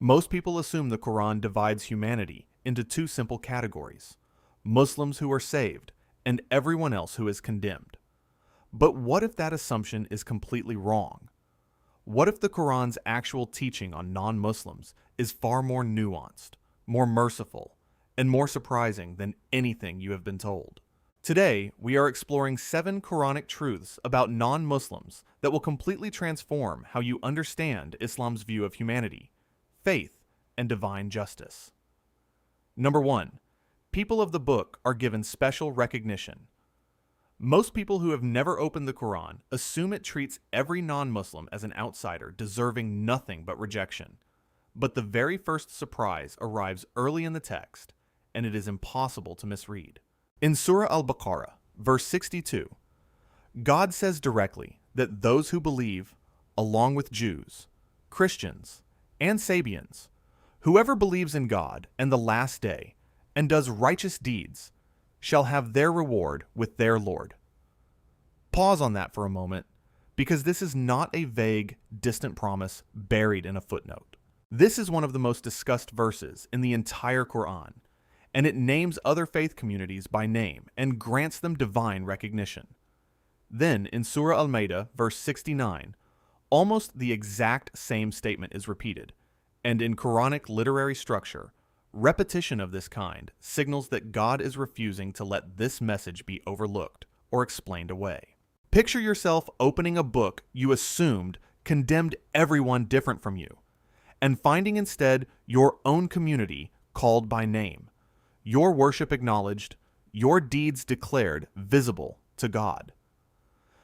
Most people assume the Quran divides humanity into two simple categories: Muslims who are saved and everyone else who is condemned. But what if that assumption is completely wrong? What if the Quran's actual teaching on non-Muslims is far more nuanced, more merciful, and more surprising than anything you have been told? Today, we are exploring 7 Quranic truths about non-Muslims that will completely transform how you understand Islam's view of humanity, faith, and divine justice. Number 1. People of the book are given special recognition. Most people who have never opened the Quran assume it treats every non-Muslim as an outsider deserving nothing but rejection. But the very first surprise arrives early in the text, and it is impossible to misread. In Surah Al-Baqarah, verse 62, God says directly that those who believe, along with Jews, Christians, and Sabians, whoever believes in God and the last day and does righteous deeds, shall have their reward with their Lord. Pause on that for a moment, because this is not a vague, distant promise buried in a footnote. This is one of the most discussed verses in the entire Quran, and it names other faith communities by name and grants them divine recognition. Then, in Surah Al-Ma'idah, verse 69, almost the exact same statement is repeated, and in Quranic literary structure, repetition of this kind signals that God is refusing to let this message be overlooked or explained away. Picture yourself opening a book you assumed condemned everyone different from you, and finding instead your own community called by name, your worship acknowledged, your deeds declared visible to God.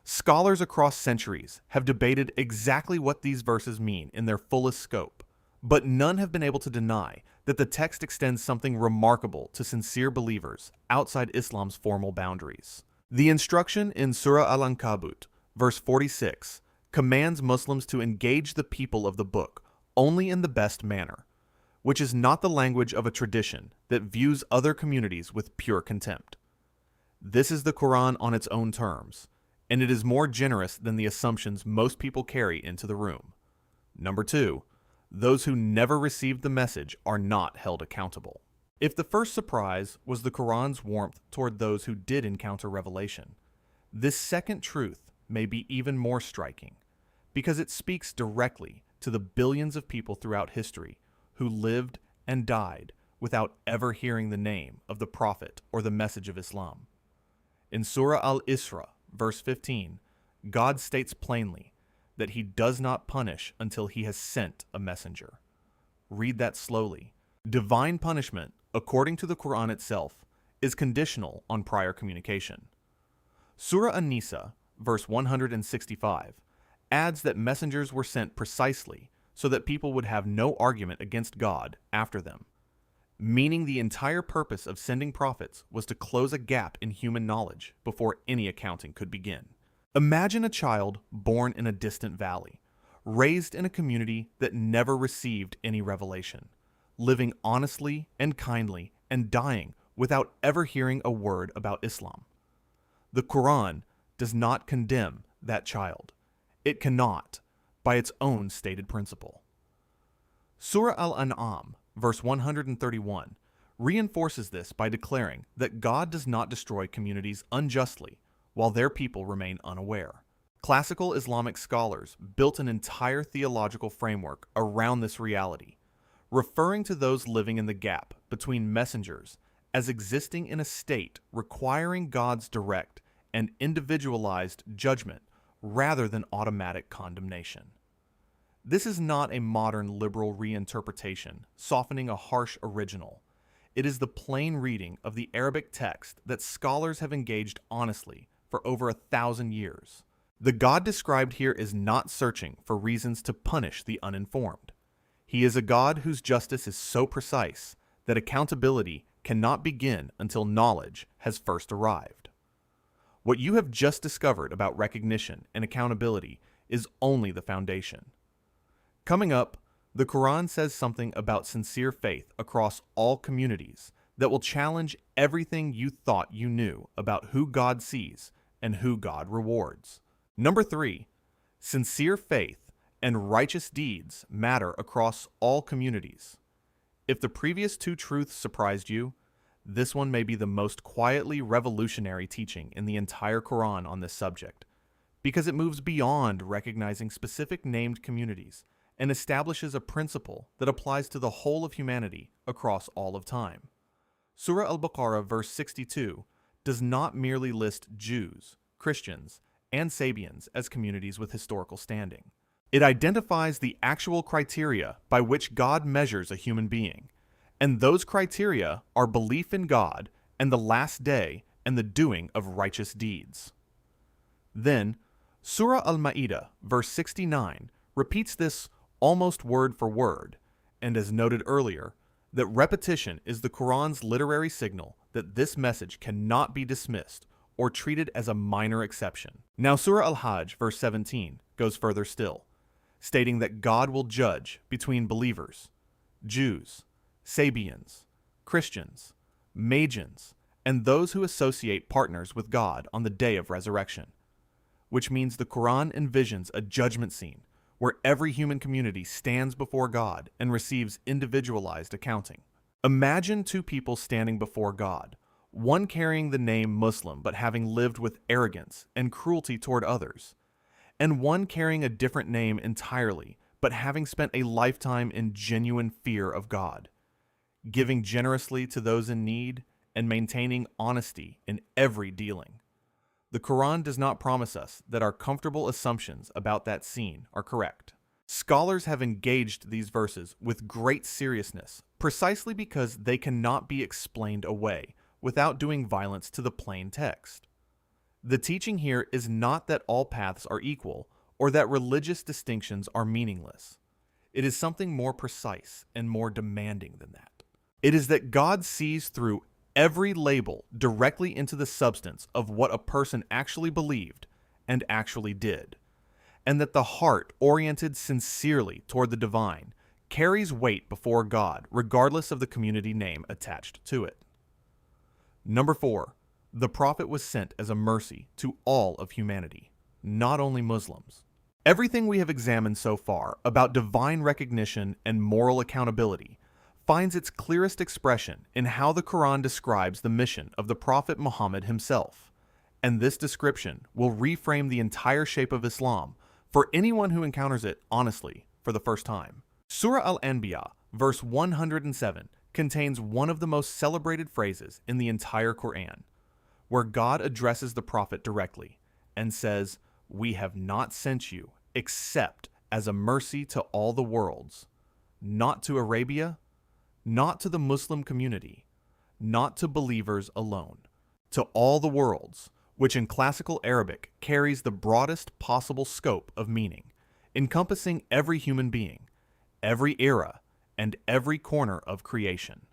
Scholars across centuries have debated exactly what these verses mean in their fullest scope, but none have been able to deny that the text extends something remarkable to sincere believers outside Islam's formal boundaries. The instruction in Surah Al-Ankabut, verse 46, commands Muslims to engage the people of the book only in the best manner, which is not the language of a tradition that views other communities with pure contempt. This is the Quran on its own terms, and it is more generous than the assumptions most people carry into the room. Number 2. Those who never received the message are not held accountable. If the first surprise was the Quran's warmth toward those who did encounter revelation, this second truth may be even more striking, because it speaks directly to the billions of people throughout history who lived and died without ever hearing the name of the Prophet or the message of Islam. In Surah Al-Isra, verse 15, God states plainly that he does not punish until he has sent a messenger. Read that slowly. Divine punishment, according to the Quran itself, is conditional on prior communication. Surah An-Nisa, verse 165, adds that messengers were sent precisely so that people would have no argument against God after them, meaning the entire purpose of sending prophets was to close a gap in human knowledge before any accounting could begin. Imagine a child born in a distant valley, raised in a community that never received any revelation, living honestly and kindly and dying without ever hearing a word about Islam. The Quran does not condemn that child. It cannot, by its own stated principle. Surah Al-An'am, verse 131, reinforces this by declaring that God does not destroy communities unjustly while their people remain unaware. Classical Islamic scholars built an entire theological framework around this reality, referring to those living in the gap between messengers as existing in a state requiring God's direct and individualized judgment rather than automatic condemnation. This is not a modern liberal reinterpretation, softening a harsh original. It is the plain reading of the Arabic text that scholars have engaged honestly for over 1,000 years. The God described here is not searching for reasons to punish the uninformed. He is a God whose justice is so precise that accountability cannot begin until knowledge has first arrived. What you have just discovered about recognition and accountability is only the foundation. Coming up, the Quran says something about sincere faith across all communities that will challenge everything you thought you knew about who God sees and who God rewards. Number 3, sincere faith and righteous deeds matter across all communities. If the previous two truths surprised you, this one may be the most quietly revolutionary teaching in the entire Quran on this subject, because it moves beyond recognizing specific named communities and establishes a principle that applies to the whole of humanity across all of time. Surah Al-Baqarah verse 62 does not merely list Jews, Christians, and Sabians as communities with historical standing. It identifies the actual criteria by which God measures a human being, and those criteria are belief in God and the last day and the doing of righteous deeds. Then, Surah Al-Ma'idah, verse 69, repeats this almost word for word, and as noted earlier, that repetition is the Quran's literary signal that this message cannot be dismissed or treated as a minor exception. Now, Surah Al-Hajj, verse 17, goes further still, stating that God will judge between believers, Jews, Sabians, Christians, Magians, and those who associate partners with God on the day of resurrection, which means the Quran envisions a judgment scene where every human community stands before God and receives individualized accounting. Imagine two people standing before God, one carrying the name Muslim but having lived with arrogance and cruelty toward others, and one carrying a different name entirely but having spent a lifetime in genuine fear of God, giving generously to those in need and maintaining honesty in every dealing. The Quran does not promise us that our comfortable assumptions about that scene are correct. Scholars have engaged these verses with great seriousness precisely because they cannot be explained away without doing violence to the plain text. The teaching here is not that all paths are equal or that religious distinctions are meaningless. It is something more precise and more demanding than that. It is that God sees through every label directly into the substance of what a person actually believed and actually did, and that the heart oriented sincerely toward the divine carries weight before God regardless of the community name attached to it. Number 4, the Prophet was sent as a mercy to all of humanity, not only Muslims. Everything we have examined so far about divine recognition and moral accountability finds its clearest expression in how the Quran describes the mission of the Prophet Muhammad himself, and this description will reframe the entire shape of Islam for anyone who encounters it honestly for the first time. Surah Al-Anbiya, verse 107, contains one of the most celebrated phrases in the entire Quran, where God addresses the Prophet directly and says, "We have not sent you except as a mercy to all the worlds, not to Arabia, not to the Muslim community, not to believers alone, to all the worlds," which in classical Arabic carries the broadest possible scope of meaning, encompassing every human being, every era, and every corner of creation.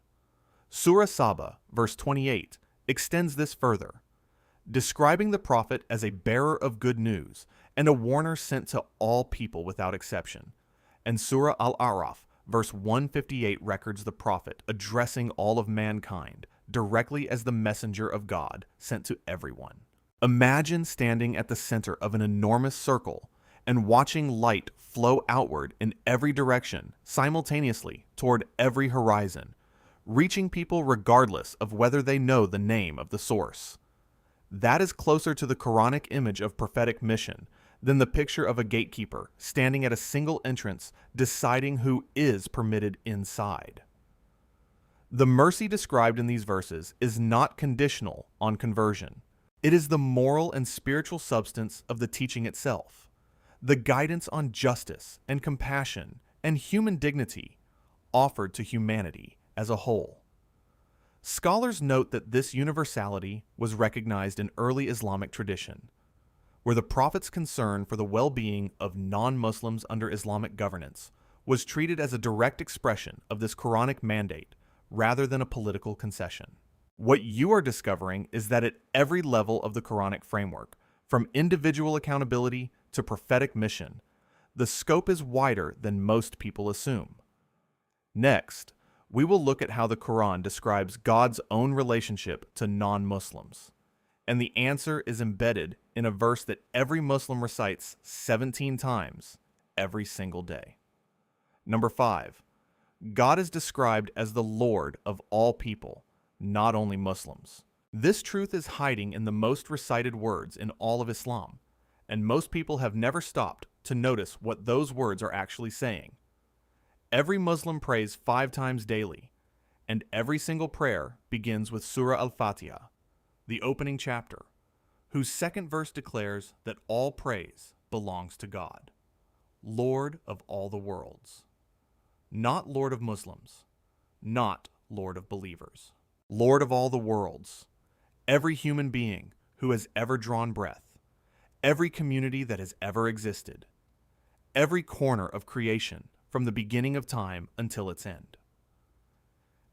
Surah Saba, verse 28, extends this further, describing the Prophet as a bearer of good news and a warner sent to all people without exception. And Surah Al-A'raf, verse 158 records the Prophet addressing all of mankind directly as the messenger of God sent to everyone. Imagine standing at the center of an enormous circle and watching light flow outward in every direction simultaneously toward every horizon, reaching people regardless of whether they know the name of the source. That is closer to the Quranic image of prophetic mission than the picture of a gatekeeper standing at a single entrance deciding who is permitted inside. The mercy described in these verses is not conditional on conversion. It is the moral and spiritual substance of the teaching itself, the guidance on justice and compassion and human dignity offered to humanity as a whole. Scholars note that this universality was recognized in early Islamic tradition, where the Prophet's concern for the well-being of non-Muslims under Islamic governance was treated as a direct expression of this Quranic mandate rather than a political concession. What you are discovering is that at every level of the Quranic framework, from individual accountability to prophetic mission, the scope is wider than most people assume. Next, we will look at how the Quran describes God's own relationship to non-Muslims. And the answer is embedded in a verse that every Muslim recites 17 times every single day. Number 5. God is described as the Lord of all people, not only Muslims. This truth is hiding in the most recited words in all of Islam, and most people have never stopped to notice what those words are actually saying. Every Muslim prays 5 times daily, and every single prayer begins with Surah Al-Fatiha, the opening chapter, whose second verse declares that all praise belongs to God, Lord of all the worlds. Not Lord of Muslims, not Lord of believers. Lord of all the worlds, every human being who has ever drawn breath, every community that has ever existed, every corner of creation from the beginning of time until its end.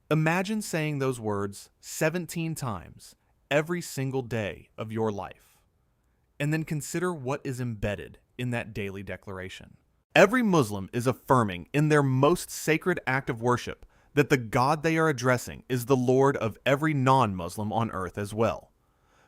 Imagine saying those words 17 times every single day of your life, and then consider what is embedded in that daily declaration. Every Muslim is affirming in their most sacred act of worship that the God they are addressing is the Lord of every non-Muslim on earth as well.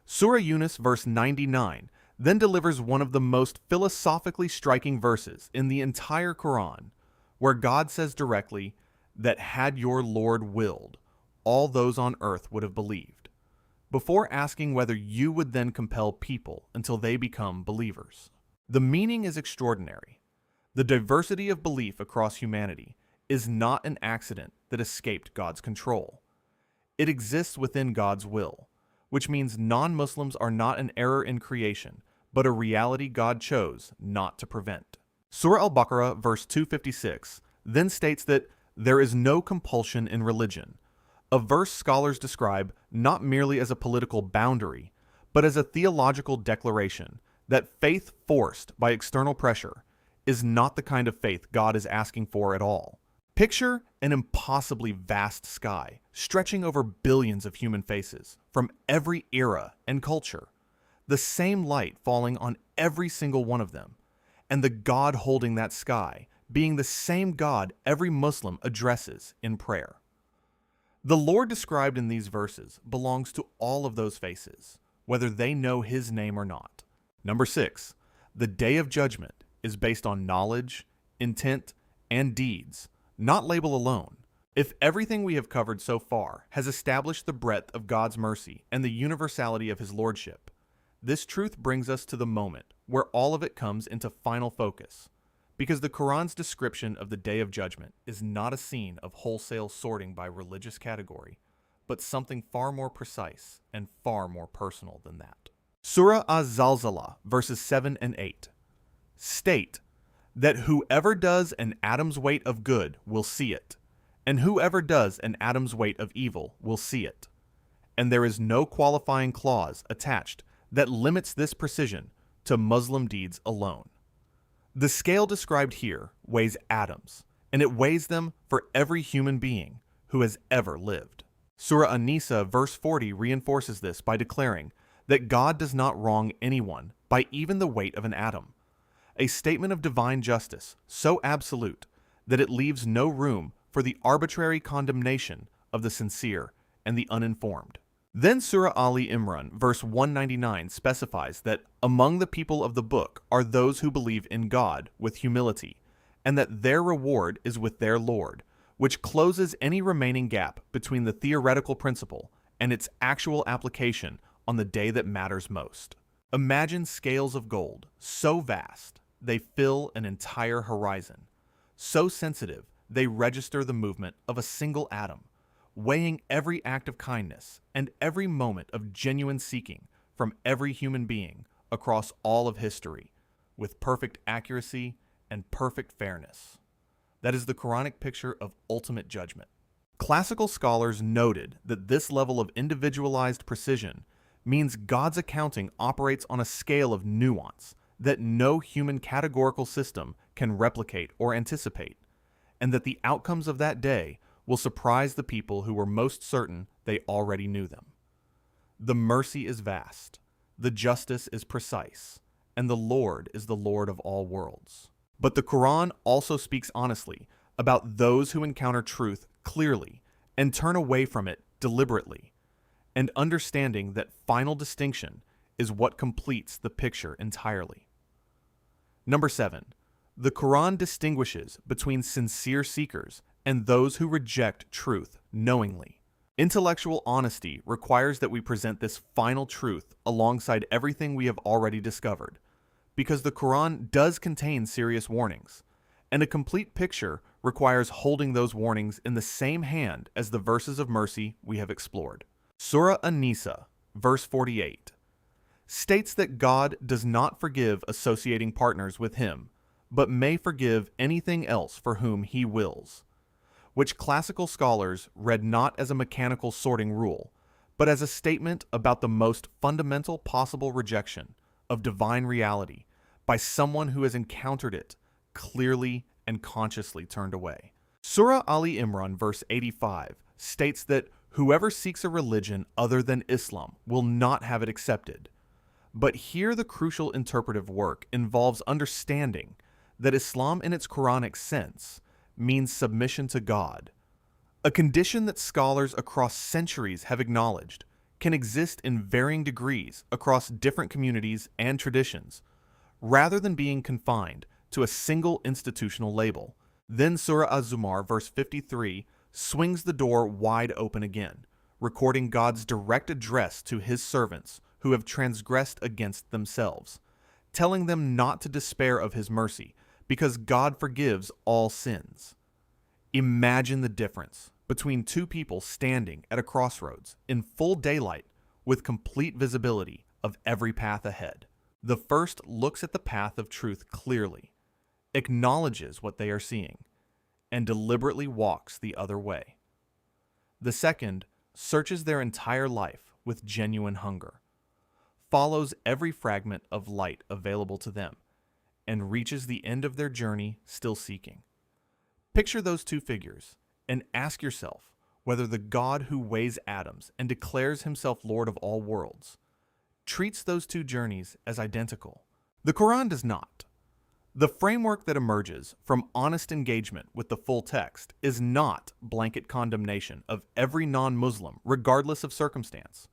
Surah Yunus verse 99 then delivers one of the most philosophically striking verses in the entire Quran, where God says directly that had your Lord willed, all those on earth would have believed, before asking whether you would then compel people until they become believers. The meaning is extraordinary. The diversity of belief across humanity is not an accident that escaped God's control. It exists within God's will, which means non-Muslims are not an error in creation, but a reality God chose not to prevent. Surah Al-Baqarah, verse 256, then states that there is no compulsion in religion, a verse scholars describe not merely as a political boundary, but as a theological declaration that faith forced by external pressure is not the kind of faith God is asking for at all. Picture an impossibly vast sky stretching over billions of human faces from every era and culture, the same light falling on every single one of them, and the God holding that sky being the same God every Muslim addresses in prayer. The Lord described in these verses belongs to all of those faces, whether they know His name or not. Number 6, the Day of Judgment is based on knowledge, intent, and deeds, not label alone. If everything we have covered so far has established the breadth of God's mercy and the universality of His Lordship, this truth brings us to the moment where all of it comes into final focus, because the Quran's description of the Day of Judgment is not a scene of wholesale sorting by religious category, but something far more precise and far more personal than that. Surah Az-Zalzalah, verses 7 and 8, state that whoever does an atom's weight of good will see it, and whoever does an atom's weight of evil will see it. And there is no qualifying clause attached that limits this precision to Muslim deeds alone. The scale described here weighs atoms, and it weighs them for every human being who has ever lived. Surah An-Nisa verse 40 reinforces this by declaring that God does not wrong anyone by even the weight of an atom, a statement of divine justice so absolute that it leaves no room for the arbitrary condemnation of the sincere and the uninformed. Then Surah Ali Imran, verse 199, specifies that among the people of the book are those who believe in God with humility, and that their reward is with their Lord, which closes any remaining gap between the theoretical principle and its actual application on the day that matters most. Imagine scales of gold, so vast they fill an entire horizon, so sensitive they register the movement of a single atom, weighing every act of kindness and every moment of genuine seeking from every human being across all of history, with perfect accuracy and perfect fairness. That is the Quranic picture of ultimate judgment. Classical scholars noted that this level of individualized precision means God's accounting operates on a scale of nuance that no human categorical system can replicate or anticipate, and that the outcomes of that day will surprise the people who were most certain they already knew them. The mercy is vast, the justice is precise, and the Lord is the Lord of all worlds. But the Quran also speaks honestly about those who encounter truth clearly and turn away from it deliberately, and understanding that final distinction is what completes the picture entirely. Number 7, The Quran distinguishes between sincere seekers and those who reject truth knowingly. Intellectual honesty requires that we present this final truth alongside everything we have already discovered, because the Quran does contain serious warnings, and a complete picture requires holding those warnings in the same hand as the verses of mercy we have explored. Surah An-Nisa, verse 48, states that God does not forgive associating partners with Him, but may forgive anything else for whom He wills, which classical scholars read not as a mechanical sorting rule, but as a statement about the most fundamental possible rejection of divine reality by someone who has encountered it clearly and consciously turned away. Surah Ali Imran, verse 85, states that whoever seeks a religion other than Islam will not have it accepted. But here the crucial interpretive work involves understanding that Islam in its Quranic sense means submission to God, a condition that scholars across centuries have acknowledged can exist in varying degrees across different communities and traditions, rather than being confined to a single institutional label. Then Surah Az-Zumar, verse 53, swings the door wide open again, recording God's direct address to His servants who have transgressed against themselves, telling them not to despair of His mercy, because God forgives all sins. Imagine the difference between two people standing at a crossroads in full daylight with complete visibility of every path ahead. The first looks at the path of truth clearly, acknowledges what they are seeing, and deliberately walks the other way. The second searches their entire life with genuine hunger, follows every fragment of light available to them, and reaches the end of their journey still seeking. Picture those two figures and ask yourself whether the God who weighs atoms and declares Himself Lord of all worlds treats those two journeys as identical. The Quran does not. The framework that emerges from honest engagement with the full text is not blanket condemnation of every non-Muslim regardless of circumstance,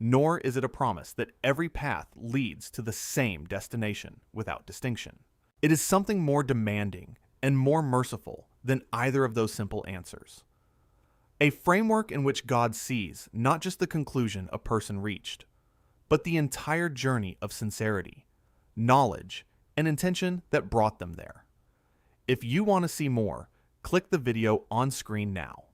nor is it a promise that every path leads to the same destination without distinction. It is something more demanding and more merciful than either of those simple answers. A framework in which God sees not just the conclusion a person reached, but the entire journey of sincerity, knowledge, and intention that brought them there. If you want to see more, click the video on screen now.